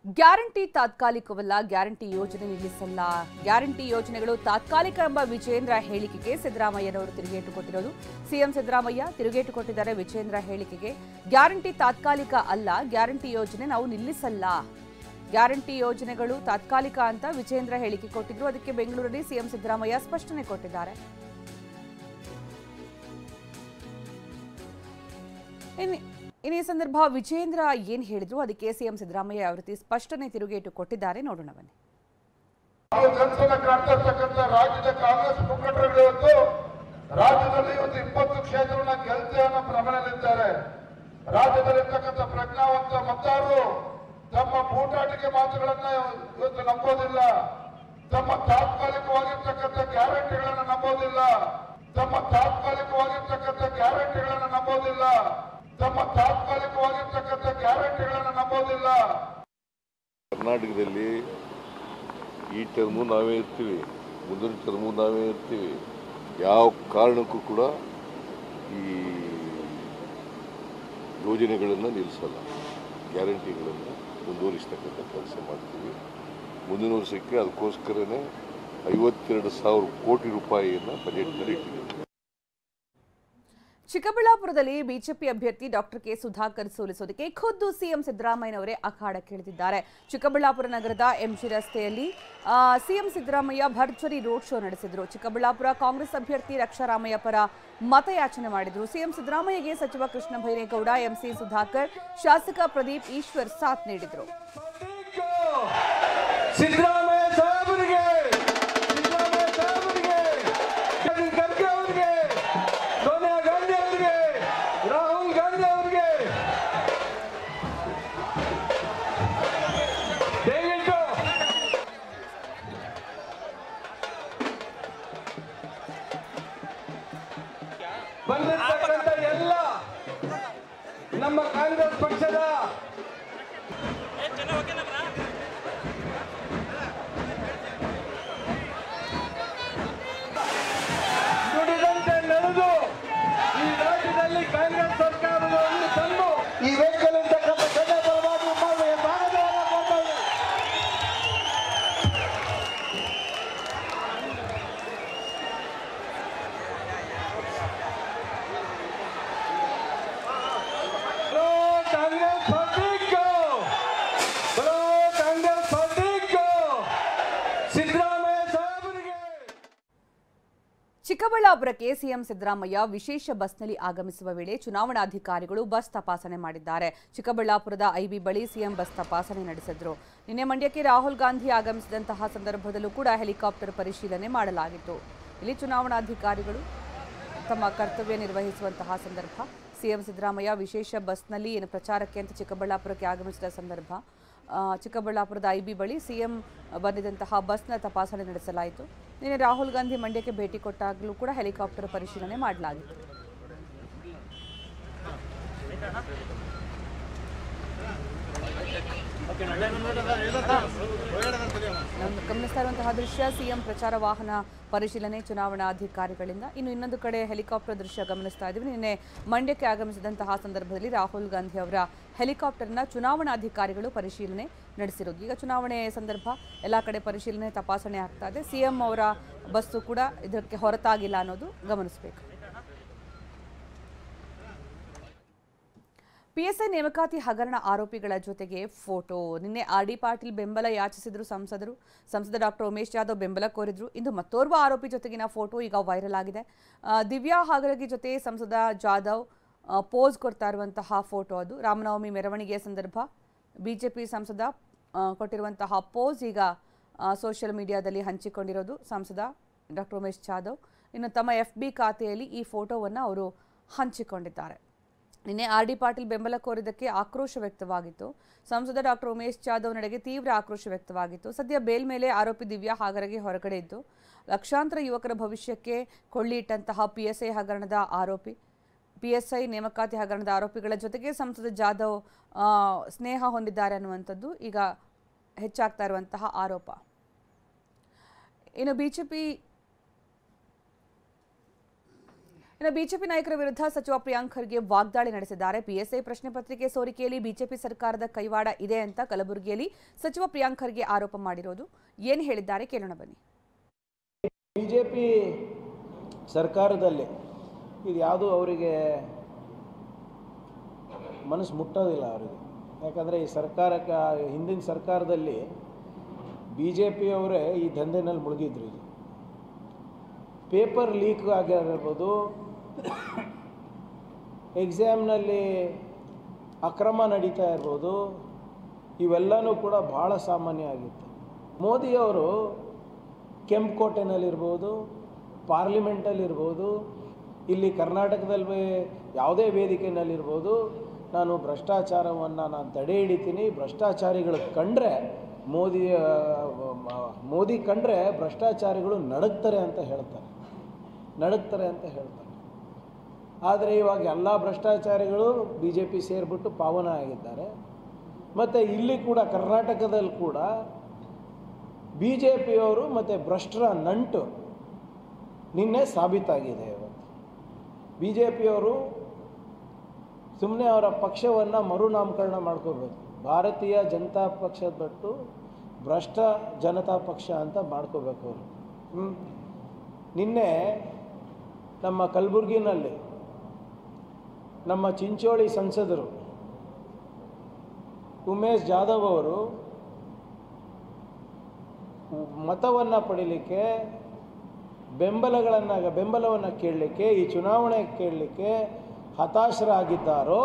Guarantee ತಾತ್ಕಾಲಿಕವಲ್ಲ, guarantee ಯೋಜನೆ ನಿಲ್ಲಿಸಲ್ಲ. Guarantee ಯೋಜನೆಗಳು ತಾತ್ಕಾಲಿಕ ಎಂಬ ವಿಜೇಂದ್ರ ಹೇಳಿಕೆಗೆ ಸಿದ್ದರಾಮಯ್ಯನವರು ತಿರುಗೇಟು ಕೊಟ್ಟಿರೋದು. ಸಿಎಂ ಸಿದ್ದರಾಮಯ್ಯ ತಿರುಗೇಟು ಕೊಟ್ಟಿದ್ದಾರೆ ವಿಜೇಂದ್ರ ಹೇಳಿಕೆಗೆ. ಗ್ಯಾರಂಟಿ ತಾತ್ಕಾಲಿಕ ಅಲ್ಲ, ಗ್ಯಾರಂಟಿ ಯೋಜನೆ ನಾವು ನಿಲ್ಲಿಸಲ್ಲ. ಗ್ಯಾರಂಟಿ ಯೋಜನೆಗಳು ತಾತ್ಕಾಲಿಕ ಅಂತ ವಿಜೇಂದ್ರ ಹೇಳಿಕೆ ಕೊಟ್ಟಿದ್ರು. ಅದಕ್ಕೆ ಬೆಂಗಳೂರಲ್ಲಿ ಸಿಎಂ ಸಿದ್ದರಾಮಯ್ಯ ಸ್ಪಷ್ಟನೆ ಕೊಟ್ಟಿದ್ದಾರೆ. ಇನ್ನು ಈ ಸಂದರ್ಭ ವಿಜೇಂದ್ರ ಏನ್ ಹೇಳಿದ್ರು, ಅದಕ್ಕೆ ಸಿಎಂ ಸಿದ್ದರಾಮಯ್ಯ ಯಾವ ರೀತಿ ಸ್ಪಷ್ಟನೆ ತಿರುಗೇಟು ಕೊಟ್ಟಿದ್ದಾರೆ ನೋಡೋಣ ಬನ್ನಿ. ರಾಜ್ಯದ ಕಾಂಗ್ರೆಸ್ ಮುಖಂಡರು ಇವತ್ತು ರಾಜ್ಯದಲ್ಲಿ 20 ಕ್ಷೇತ್ರವನ್ನ ಗೆಲ್ತೇವೆ ಅನ್ನೋ ಭ್ರಮಣೆಯಲ್ಲಿದ್ದಾರೆ. ರಾಜ್ಯದಲ್ಲಿರ್ತಕ್ಕಂಥ ಪ್ರಜ್ಞಾವಂತ ಮತದಾರರು ತಮ್ಮ ಬೂಟಾಟಿಕೆ ಮಾತುಗಳನ್ನ ಇವತ್ತು ನಂಬೋದಿಲ್ಲ. ತಮ್ಮ ತಾತ್ಕಾಲಿಕವಾಗಿರ್ತಕ್ಕಂಥ ಗ್ಯಾರಂಟಿಗಳನ್ನ ನಂಬೋದಿಲ್ಲ. ತಮ್ಮ ತಾತ್ಕಾಲಿಕವಾಗಿರ್ತಕ್ಕಂಥ ಗ್ಯಾರಂಟಿಗಳನ್ನ ನಂಬೋದಿಲ್ಲ. ಕರ್ನಾಟಕದಲ್ಲಿ ಈ ಟರ್ಮು ನಾವೇ ಇರ್ತೀವಿ, ಮುಂದಿನ ಟರ್ಮು ನಾವೇ ಇರ್ತೀವಿ. ಯಾವ ಕಾರಣಕ್ಕೂ ಕೂಡ ಈ ಯೋಜನೆಗಳನ್ನು ನಿಲ್ಲಿಸಲ್ಲ, ಗ್ಯಾರಂಟಿಗಳನ್ನು ಮುಂದುವರಿಸ್ತಕ್ಕಂಥ ಕೆಲಸ ಮಾಡ್ತೀವಿ. ಮುಂದಿನ ವರ್ಷಕ್ಕೆ ಅದಕ್ಕೋಸ್ಕರನೇ 52,000 ಕೋಟಿ ರೂಪಾಯಿಯನ್ನು ಬಜೆಟ್ನಲ್ಲಿ ಇಟ್ಟಿದ್ದೀವಿ. ಚಿಕ್ಕಬಳ್ಳಾಪುರದಲ್ಲಿ ಬಿಜೆಪಿ ಅಭ್ಯರ್ಥಿ ಡಾಕ್ಟರ್ ಕೆ ಸುಧಾಕರ್ ಸೋಲಿಸೋದಕ್ಕೆ ಖುದ್ದು ಸಿಎಂ ಸಿದ್ದರಾಮಯ್ಯನವರೇ ಅಖಾಡಕ್ಕಿಳಿದಿದ್ದಾರೆ. ಚಿಕ್ಕಬಳ್ಳಾಪುರ ನಗರದ ಎಂಜಿ ರಸ್ತೆಯಲ್ಲಿ ಸಿಎಂ ಸಿದ್ದರಾಮಯ್ಯ ಭರ್ಜರಿ ರೋಡ್ ಶೋ ನಡೆಸಿದ್ರು. ಚಿಕ್ಕಬಳ್ಳಾಪುರ ಕಾಂಗ್ರೆಸ್ ಅಭ್ಯರ್ಥಿ ರಕ್ಷಾರಾಮಯ್ಯ ಪರ ಮತಯಾಚನೆ ಮಾಡಿದ್ರು. ಸಿಎಂ ಸಿದ್ದರಾಮಯ್ಯಗೆ ಸಚಿವ ಕೃಷ್ಣ ಬೈರೇಗೌಡ, ಎಂಸಿ ಸುಧಾಕರ್, ಶಾಸಕ ಪ್ರದೀಪ್ ಈಶ್ವರ್ ಸಾಥ್ ನೀಡಿದ್ರು. ಬಂದಿರತಕ್ಕಂಥ ಎಲ್ಲ ನಮ್ಮ ಕಾಂಗ್ರೆಸ್ ಪಕ್ಷದ ನುಡಿದಂತೆ ನಡೆದು ಈ ರಾಜ್ಯದಲ್ಲಿ ಕಾಂಗ್ರೆಸ್ ಸರ್ಕಾರವನ್ನು ತಂದು ಈ ವೆಹಿಕಲ್ ಇರ್ತಕ್ಕಂಥ ಸದಾ ಭಾಗವನ್ನು ಚಿಕ್ಕಬಳ್ಳಾಪುರಕ್ಕೆ ಸಿಎಂ ಸಿದ್ದರಾಮಯ್ಯ ವಿಶೇಷ ಬಸ್ನಲ್ಲಿ ಆಗಮಿಸುವ ವೇಳೆ ಚುನಾವಣಾಧಿಕಾರಿಗಳು ಬಸ್ ತಪಾಸಣೆ ಮಾಡಿದ್ದಾರೆ. ಚಿಕ್ಕಬಳ್ಳಾಪುರದ ಐಬಿ ಬಳಿ ಸಿಎಂ ಬಸ್ ತಪಾಸಣೆ ನಡೆಸಿದ್ರು. ನಿನ್ನೆ ಮಂಡ್ಯಕ್ಕೆ ರಾಹುಲ್ ಗಾಂಧಿ ಆಗಮಿಸಿದಂತಹ ಸಂದರ್ಭದಲ್ಲೂ ಕೂಡ ಹೆಲಿಕಾಪ್ಟರ್ ಪರಿಶೀಲನೆ ಮಾಡಲಾಗಿತ್ತು. ಇಲ್ಲಿ ಚುನಾವಣಾಧಿಕಾರಿಗಳು ತಮ್ಮ ಕರ್ತವ್ಯ ನಿರ್ವಹಿಸುವಂತಹ ಸಂದರ್ಭ ಸಿಎಂ ಸಿದ್ದರಾಮಯ್ಯ ವಿಶೇಷ ಬಸ್ನಲ್ಲಿ ಪ್ರಚಾರಕ್ಕೆ ಅಂತ ಚಿಕ್ಕಬಳ್ಳಾಪುರಕ್ಕೆ ಆಗಮಿಸಿದ ಸಂದರ್ಭ ಚಿಕ್ಕಬಳ್ಳಾಪುರದ ಐಬಿ ಬಳಿ ಸಿಎಂ ಬಂದಿದ್ದಂತಹ ಬಸ್ನ ತಪಾಸಣೆ ನಡೆಸಲಾಯಿತು. ನಿನ್ನೆ ರಾಹುಲ್ ಗಾಂಧಿ ಮಂಡ್ಯಕ್ಕೆ ಭೇಟಿ ಕೊಟ್ಟಾಗಲೂ ಕೂಡ ಹೆಲಿಕಾಪ್ಟರ್ ಪರಿಶೀಲನೆ ಮಾಡಲಾಗಿತ್ತು. ಗಮನಿಸ್ತಾ ಇರುವಂತಹ ದೃಶ್ಯ ಸಿಎಂ ಪ್ರಚಾರ ವಾಹನ ಪರಿಶೀಲನೆ ಚುನಾವಣಾಧಿಕಾರಿಗಳಿಂದ. ಇನ್ನೊಂದು ಕಡೆ ಹೆಲಿಕಾಪ್ಟರ್ ದೃಶ್ಯ ಗಮನಿಸ್ತಾ ಇದ್ದೀವಿ. ನಿನ್ನೆ ಮಂಡ್ಯಕ್ಕೆ ಆಗಮಿಸಿದಂತಹ ಸಂದರ್ಭದಲ್ಲಿ ರಾಹುಲ್ ಗಾಂಧಿ ಅವರ ಹೆಲಿಕಾಪ್ಟರ್ನ ಚುನಾವಣಾಧಿಕಾರಿಗಳು ಪರಿಶೀಲನೆ ನಡೆಸಿರೋದು. ಈಗ ಚುನಾವಣೆ ಸಂದರ್ಭ ಎಲ್ಲ ಕಡೆ ಪರಿಶೀಲನೆ ತಪಾಸಣೆ ಆಗ್ತಾ ಇದೆ. ಸಿಎಂ ಅವರ ಬಸ್ಸು ಕೂಡ ಇದಕ್ಕೆ ಹೊರತಾಗಿಲ್ಲ ಅನ್ನೋದು ಗಮನಿಸಬೇಕು. ಪಿಎಸ್ಐ ನೇಮಕಾತಿ ಹಗರಣ ಆರೋಪಿಗಳ ಜೊತೆಗೆ ಫೋಟೋ. ನಿನ್ನೆ ಆರ್.ಡಿ. ಪಾಟೀಲ್ ಬೆಂಬಲ ಯಾಚಿಸಿದ್ರು ಸಂಸದ ಡಾಕ್ಟರ್ ಉಮೇಶ್ ಜಾಧವ್ ಬೆಂಬಲ ಕೋರಿದ್ರು. ಇಂದು ಮತ್ತೋರ್ವ ಆರೋಪಿ ಜೊತೆಗಿನ ಫೋಟೋ ಈಗ ವೈರಲ್ ಆಗಿದೆ. ದಿವ್ಯಾ ಹಾಗರಗಿ ಜೊತೆ ಸಂಸದ ಜಾಧವ್ ಪೋಸ್ ಕೊಡ್ತಾ ಇರುವಂತಹ ಫೋಟೋ ಅದು. ರಾಮನವಮಿ ಮೆರವಣಿಗೆಯ ಸಂದರ್ಭ ಬಿಜೆಪಿ ಸಂಸದ ಕೊಟ್ಟಿರುವಂತಹ ಪೋಸ್ ಈಗ ಸೋಷಿಯಲ್ ಮೀಡಿಯಾದಲ್ಲಿ ಹಂಚಿಕೊಂಡಿರೋದು ಸಂಸದ ಡಾಕ್ಟರ್ ಉಮೇಶ್ ಜಾಧವ್. ಇನ್ನು ತಮ್ಮ FB ಖಾತೆಯಲ್ಲಿ ಈ ಫೋಟೋವನ್ನು ಅವರು ಹಂಚಿಕೊಂಡಿದ್ದಾರೆ. ನಿನ್ನೆ ಆರ್.ಡಿ. ಪಾಟೀಲ್ ಬೆಂಬಲ ಕೋರಿದ್ದಕ್ಕೆ ಆಕ್ರೋಶ ವ್ಯಕ್ತವಾಗಿತ್ತು. ಸಂಸದ ಡಾಕ್ಟರ್ ಉಮೇಶ್ ಜಾಧವ್ ನಡೆಗೆ ತೀವ್ರ ಆಕ್ರೋಶ ವ್ಯಕ್ತವಾಗಿತ್ತು. ಸದ್ಯ ಬೇಲ್ ಮೇಲೆ ಆರೋಪಿ ದಿವ್ಯಾ ಹಾಗರಗಿ ಹೊರಗಡೆ ಇದ್ದು ಲಕ್ಷಾಂತರ ಯುವಕರ ಭವಿಷ್ಯಕ್ಕೆ ಕೊಳ್ಳಿ ಇಟ್ಟಂತಹ ಪಿಎಸ್ಐ ಹಗರಣದ ಆರೋಪಿ, ಪಿಎಸ್ಐ ನೇಮಕಾತಿ ಹಗರಣದ ಆರೋಪಿಗಳ ಜೊತೆಗೆ ಸಂಸದ ಜಾಧವ್ ಸ್ನೇಹ ಹೊಂದಿದ್ದಾರೆ ಅನ್ನುವಂಥದ್ದು ಈಗ ಹೆಚ್ಚಾಗ್ತಾ ಇರುವಂತಹ ಆರೋಪ. ಇನ್ನು ಬಿಜೆಪಿ ಇನ್ನು ಬಿಜೆಪಿ ನಾಯಕರ ವಿರುದ್ಧ ಸಚಿವ ಪ್ರಿಯಾಂಕ್ ಖರ್ಗೆ ವಾಗ್ದಾಳಿ ನಡೆಸಿದ್ದಾರೆ. ಪಿಎಸ್ಐ ಪ್ರಶ್ನೆ ಪತ್ರಿಕೆ ಸೋರಿಕೆಯಲ್ಲಿ ಬಿಜೆಪಿ ಸರ್ಕಾರದ ಕೈವಾಡ ಇದೆ ಅಂತ ಕಲಬುರಗಿಯಲ್ಲಿ ಸಚಿವ ಪ್ರಿಯಾಂಕ್ ಖರ್ಗೆ ಆರೋಪ ಮಾಡಿರೋದು. ಏನು ಹೇಳಿದ್ದಾರೆ ಕೇಳೋಣ ಬನ್ನಿ. ಬಿಜೆಪಿ ಸರ್ಕಾರದಲ್ಲಿ ಇದು ಯಾವುದು ಅವರಿಗೆ ಮನಸ್ಸು ಮುಟ್ಟೋದಿಲ್ಲ ಅವರಿಗೆ. ಯಾಕಂದರೆ ಈ ಸರ್ಕಾರಕ್ಕೆ ಹಿಂದಿನ ಸರ್ಕಾರದಲ್ಲಿ ಬಿಜೆಪಿಯವರೇ ಈ ದಂಧೆನಲ್ಲಿ ಮುಳುಗಿದ್ರು. ಇದು ಪೇಪರ್ ಲೀಕ್ ಆಗಿರ್ಬೋದು, ಎಕ್ಸಾಮ್ನಲ್ಲಿ ಅಕ್ರಮ ನಡೀತಾ ಇರ್ಬೋದು, ಇವೆಲ್ಲನೂ ಕೂಡ ಭಾಳ ಸಾಮಾನ್ಯ ಆಗಿತ್ತು. ಮೋದಿಯವರು ಕೆಂಪುಕೋಟೆನಲ್ಲಿರ್ಬೋದು, ಪಾರ್ಲಿಮೆಂಟಲ್ಲಿರ್ಬೋದು, ಇಲ್ಲಿ ಕರ್ನಾಟಕದಲ್ಲಿ ಯಾವುದೇ ವೇದಿಕೆಯಲ್ಲಿರ್ಬೋದು, ನಾನು ಭ್ರಷ್ಟಾಚಾರವನ್ನು ತಡೆ ಹಿಡಿತೀನಿ, ಭ್ರಷ್ಟಾಚಾರಿಗಳು ಕಂಡ್ರೆ ಮೋದಿ ಕಂಡ್ರೆ ಭ್ರಷ್ಟಾಚಾರಿಗಳು ನಡುಗ್ತಾರೆ ಅಂತ ಹೇಳ್ತಾರೆ. ಆದರೆ ಇವಾಗ ಎಲ್ಲ ಭ್ರಷ್ಟಾಚಾರಿಗಳು ಬಿ ಜೆ ಪಿ ಸೇರಿಬಿಟ್ಟು ಪಾವನ ಆಗಿದ್ದಾರೆ. ಮತ್ತು ಇಲ್ಲಿ ಕೂಡ ಕರ್ನಾಟಕದಲ್ಲಿ ಕೂಡ ಬಿ ಜೆ ಪಿಯವರು ಮತ್ತು ಭ್ರಷ್ಟರ ನಂಟು ನಿನ್ನೆ ಸಾಬೀತಾಗಿದೆ. ಇವತ್ತು ಬಿ ಜೆ ಪಿಯವರು ಸುಮ್ಮನೆ ಅವರ ಪಕ್ಷವನ್ನು ಮರುನಾಮಕರಣ ಮಾಡ್ಕೋಬೇಕು. ಭಾರತೀಯ ಜನತಾ ಪಕ್ಷದ ಬಿಟ್ಟು ಭ್ರಷ್ಟ ಜನತಾ ಪಕ್ಷ ಅಂತ ಮಾಡ್ಕೋಬೇಕು ಅವರು. ನಿನ್ನೆ ನಮ್ಮ ಕಲಬುರಗಿನಲ್ಲಿ ನಮ್ಮ ಚಿಂಚೋಳಿ ಸಂಸದರು ಉಮೇಶ್ ಜಾಧವ್ ಅವರು ಮತವನ್ನು ಪಡೀಲಿಕ್ಕೆ ಬೆಂಬಲವನ್ನು ಕೇಳಲಿಕ್ಕೆ, ಈ ಚುನಾವಣೆ ಕೇಳಲಿಕ್ಕೆ ಹತಾಶರಾಗಿದ್ದಾರೋ